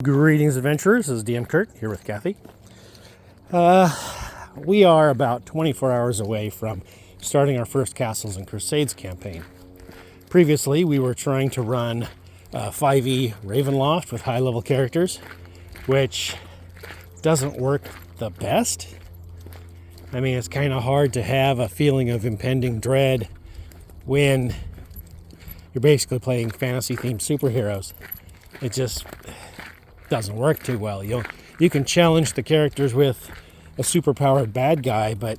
Greetings, adventurers. This is DM Kurt here with Kathy. We are about 24 hours away from starting our first Castles and Crusades campaign. Previously, we were trying to run 5e Ravenloft with high-level characters, which doesn't work the best. I mean, it's kind of hard to have a feeling of impending dread when you're basically playing fantasy-themed superheroes. It just doesn't work too well. You can challenge the characters with a superpowered bad guy, but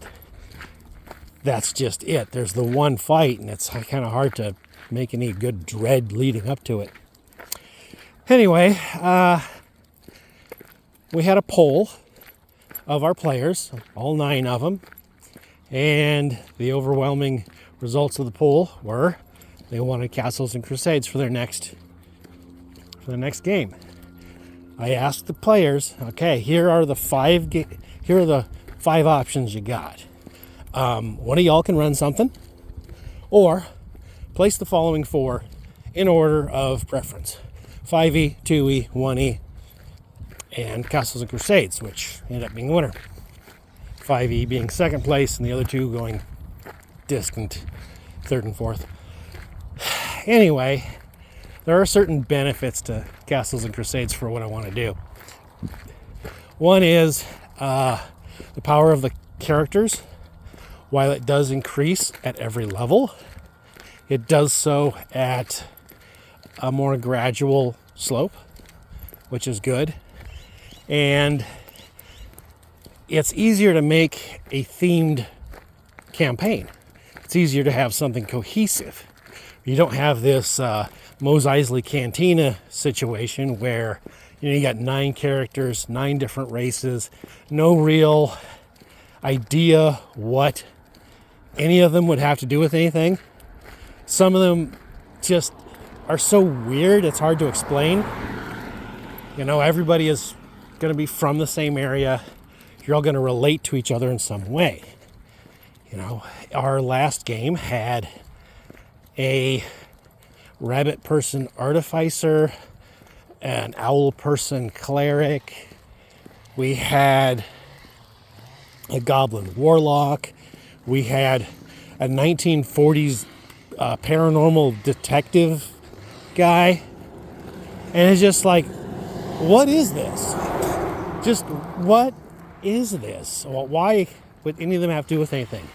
that's just it. There's the one fight, and it's kind of hard to make any good dread leading up to it. Anyway, we had a poll of our players, all 9 of them, and the overwhelming results of the poll were they wanted Castles and Crusades for their next game. I asked the players, okay, here are the 5 options you got. One of y'all can run something, or place the following 4 in order of preference: 5e, 2e, 1e, and Castles and Crusades, which ended up being the winner. 5e being second place, and the other 2 going distant third and fourth. Anyway, there are certain benefits to Castles and Crusades for what I want to do. One is the power of the characters. While it does increase at every level, it does so at a more gradual slope, which is good. And it's easier to make a themed campaign. It's easier to have something cohesive. You don't have this Mos Eisley Cantina situation where you got 9 characters, 9 different races, no real idea what any of them would have to do with anything. Some of them just are so weird, it's hard to explain. Everybody is going to be from the same area. You're all going to relate to each other in some way. Our last game had a rabbit person artificer, an owl person cleric. We had a goblin warlock. We had a 1940s paranormal detective guy. And it's just like, what is this? Just what is this? Why would any of them have to do with anything?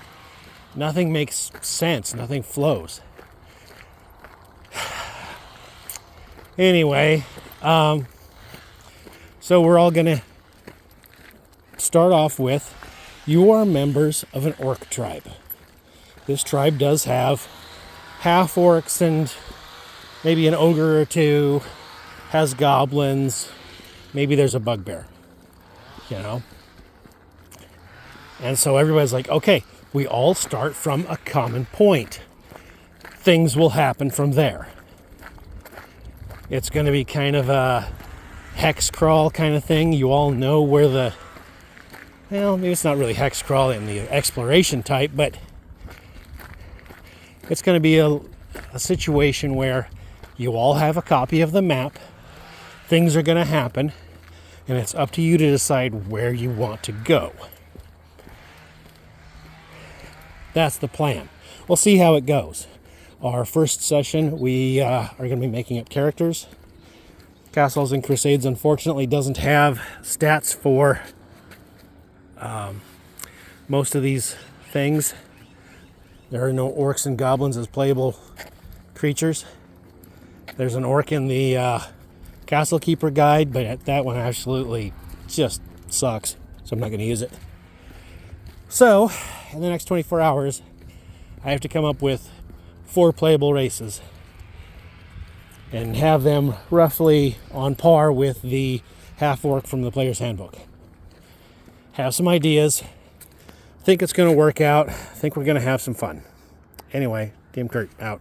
Nothing makes sense. Nothing flows. Anyway, so we're all going to start off with, you are members of an orc tribe. This tribe does have half orcs and maybe an ogre or 2, has goblins, maybe there's a bugbear, And so everybody's like, okay, we all start from a common point. Things will happen from there. It's going to be kind of a hex crawl kind of thing. You all know where maybe it's not really hex crawl in the exploration type, but it's going to be a situation where you all have a copy of the map. Things are going to happen, and it's up to you to decide where you want to go. That's the plan. We'll see how it goes. Our first session, we are going to be making up characters. Castles and Crusades, unfortunately, doesn't have stats for most of these things. There are no orcs and goblins as playable creatures. There's an orc in the Castle Keeper guide, but that one absolutely just sucks, so I'm not going to use it. So, in the next 24 hours, I have to come up with 4 playable races and have them roughly on par with the half orc from the player's handbook. Have some ideas. Think it's going to work out. Think we're going to have some fun. Anyway, DM Kurt out.